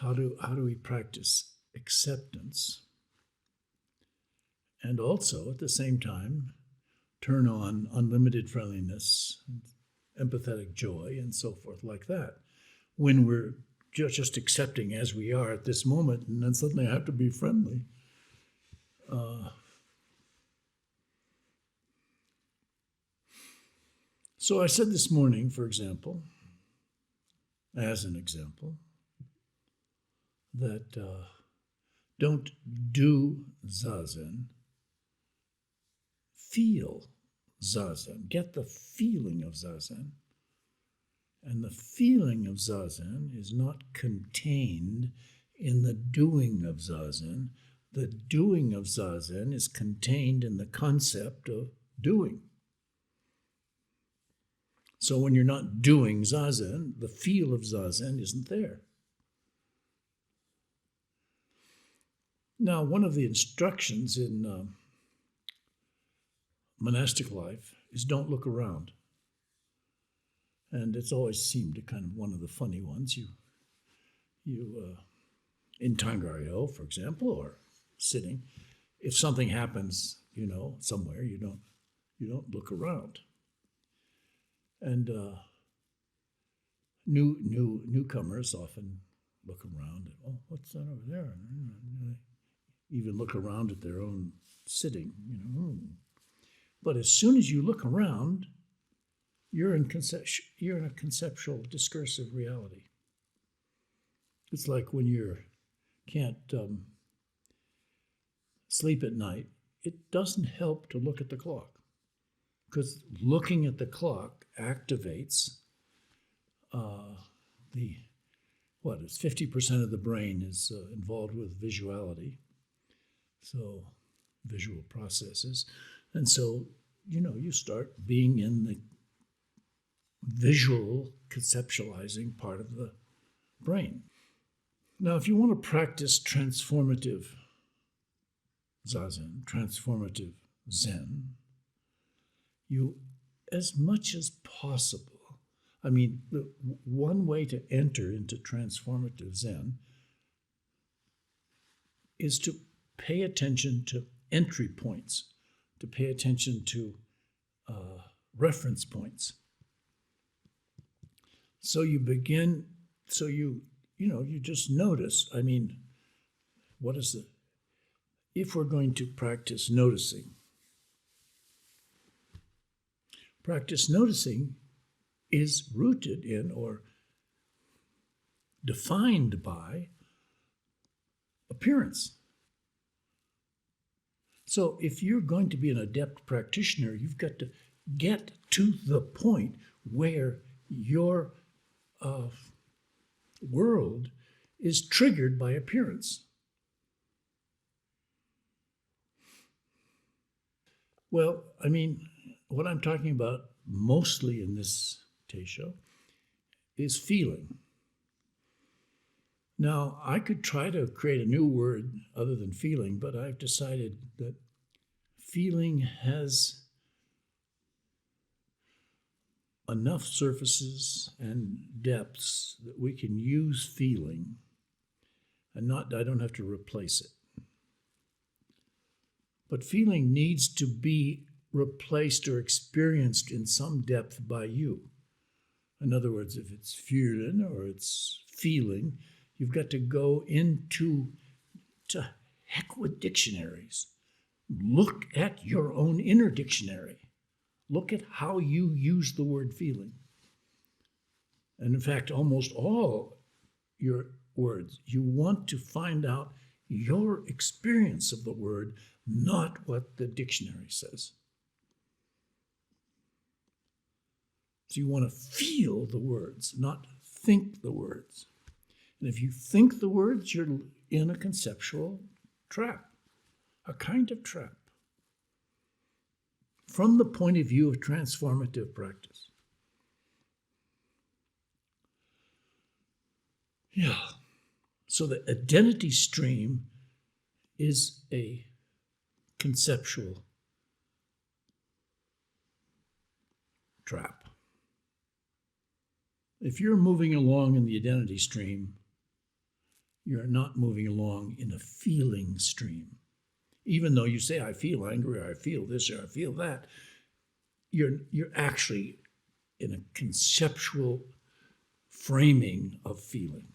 how do we practice acceptance and also at the same time turn on unlimited friendliness, empathetic joy, and so forth like that, when we're just accepting as we are at this moment, and then suddenly I have to be friendly. So I said this morning, for example, as an example, that don't do Zazen, feel Zazen, get the feeling of Zazen. And the feeling of Zazen is not contained in the doing of Zazen. The doing of Zazen is contained in the concept of doing. So when you're not doing Zazen, the feel of Zazen isn't there. Now, one of the instructions in monastic life is don't look around. And it's always seemed kind of one of the funny ones. You in Tangaryo, for example, or sitting, if something happens, somewhere, you don't look around. And newcomers often look around and, oh, what's that over there? Even look around at their own sitting, But as soon as you look around, you're in a conceptual discursive reality. It's like when you can't sleep at night, it doesn't help to look at the clock, because looking at the clock activates it's 50% of the brain is involved with visuality, so visual processes. And so, you start being in the visual conceptualizing part of the brain. Now, if you want to practice transformative Zazen, transformative Zen, you, as much as possible, the one way to enter into transformative Zen is to pay attention to entry points, to pay attention to reference points. So you begin, you just notice, what is if we're going to practice noticing is rooted in or defined by appearance. So if you're going to be an adept practitioner, you've got to get to the point where your world is triggered by appearance. Well, what I'm talking about mostly in this Teisho is feeling. Now, I could try to create a new word other than feeling, but I've decided that feeling has enough surfaces and depths that we can use feeling, and I don't have to replace it. But feeling needs to be replaced or experienced in some depth by you. In other words, if it's fühlen or it's feeling, you've got to go to heck with dictionaries. Look at your own inner dictionary. Look at how you use the word feeling. And in fact, almost all your words, you want to find out your experience of the word, not what the dictionary says. So you want to feel the words, not think the words. And if you think the words, you're in a conceptual trap, a kind of trap, from the point of view of transformative practice. Yeah. So the identity stream is a conceptual trap. If you're moving along in the identity stream, you're not moving along in a feeling stream. Even though you say, I feel angry, or I feel this, or I feel that, you're actually in a conceptual framing of feeling.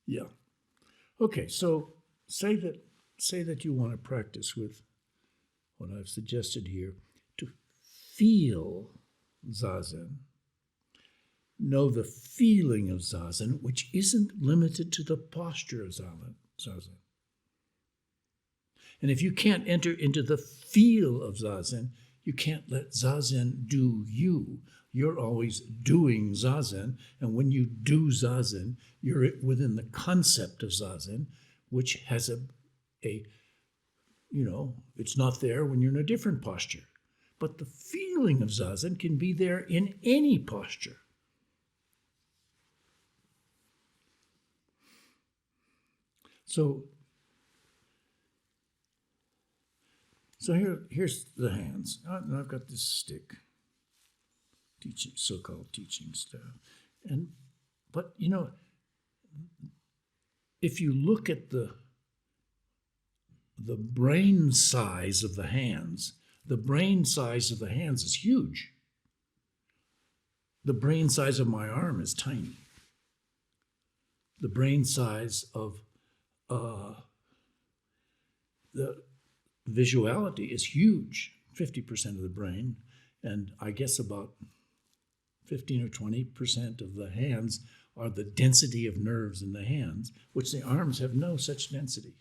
Yeah. Okay, so say that you want to practice with what I've suggested here, to feel Zazen. Know the feeling of Zazen, which isn't limited to the posture of Zazen. And if you can't enter into the feel of Zazen, you can't let Zazen do you. You're always doing Zazen, and when you do Zazen, you're within the concept of Zazen, which has it's not there when you're in a different posture. But the feeling of Zazen can be there in any posture. So here's the hands. I've got this stick, so-called teaching staff. But if you look at the brain size of the hands is huge. The brain size of my arm is tiny. The brain size of the visuality is huge, 50% of the brain, and I guess about 15 or 20% of the hands are the density of nerves in the hands, which the arms have no such density.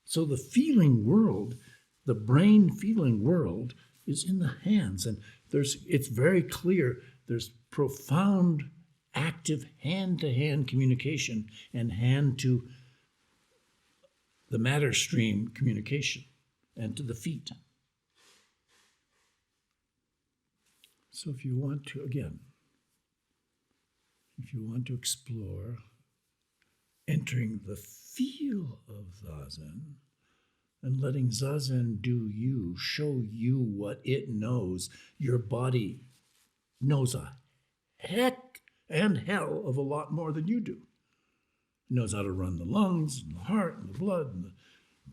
So the feeling world, the brain feeling world, is in the hands, and it's very clear there's profound active hand-to-hand communication and hand to the matter stream communication and to the feet. So if you want to explore entering the feel of Zazen and letting Zazen do you, show you what it knows, your body knows a heck and hell of a lot more than you do. It knows how to run the lungs and the heart and the blood and the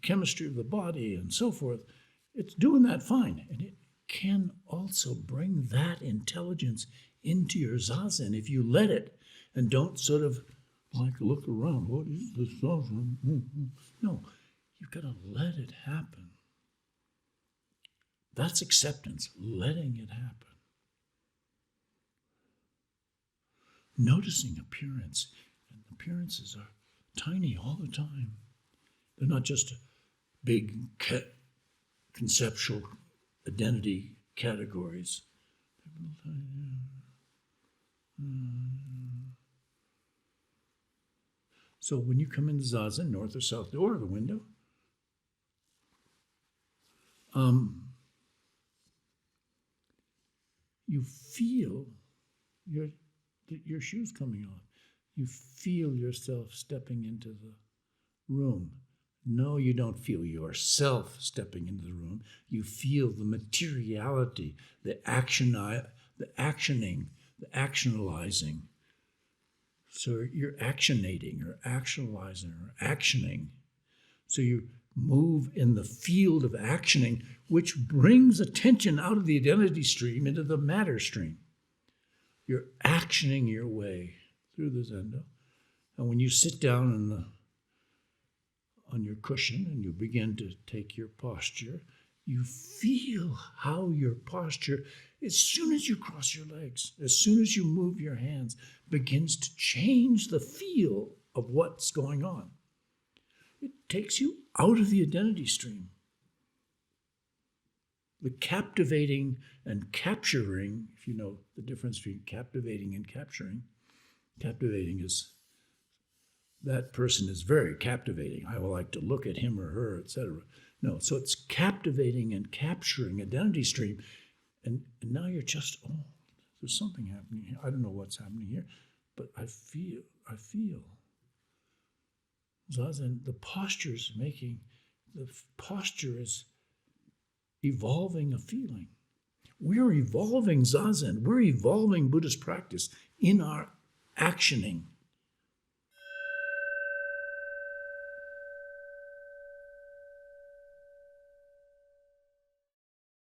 chemistry of the body and so forth. It's doing that fine. And it can also bring that intelligence into your Zazen if you let it and don't sort of look around. What is this Zazen? No, you've got to let it happen. That's acceptance, letting it happen. Noticing appearance. And appearances are tiny all the time. They're not just big conceptual identity categories. So when you come into Zazen, north or south door of the window, you feel your shoes coming off. You feel yourself stepping into the room. No, you don't feel yourself stepping into the room. You feel the materiality, the actioning, the actionalizing. So you're actionating or actionalizing or actioning. So you move in the field of actioning, which brings attention out of the identity stream into the matter stream. You're actioning your way through the Zendo. And when you sit down on your cushion and you begin to take your posture, you feel how your posture, as soon as you cross your legs, as soon as you move your hands, begins to change the feel of what's going on. It takes you out of the identity stream. The captivating and capturing, if you know the difference between captivating and capturing, captivating is that person is very captivating. I would like to look at him or her, etc. No, so it's captivating and capturing identity stream. And now you're just, there's something happening here. I don't know what's happening here, but I feel. Zazen, the posture is evolving a feeling. We're evolving Zazen. We're evolving Buddhist practice in our actioning.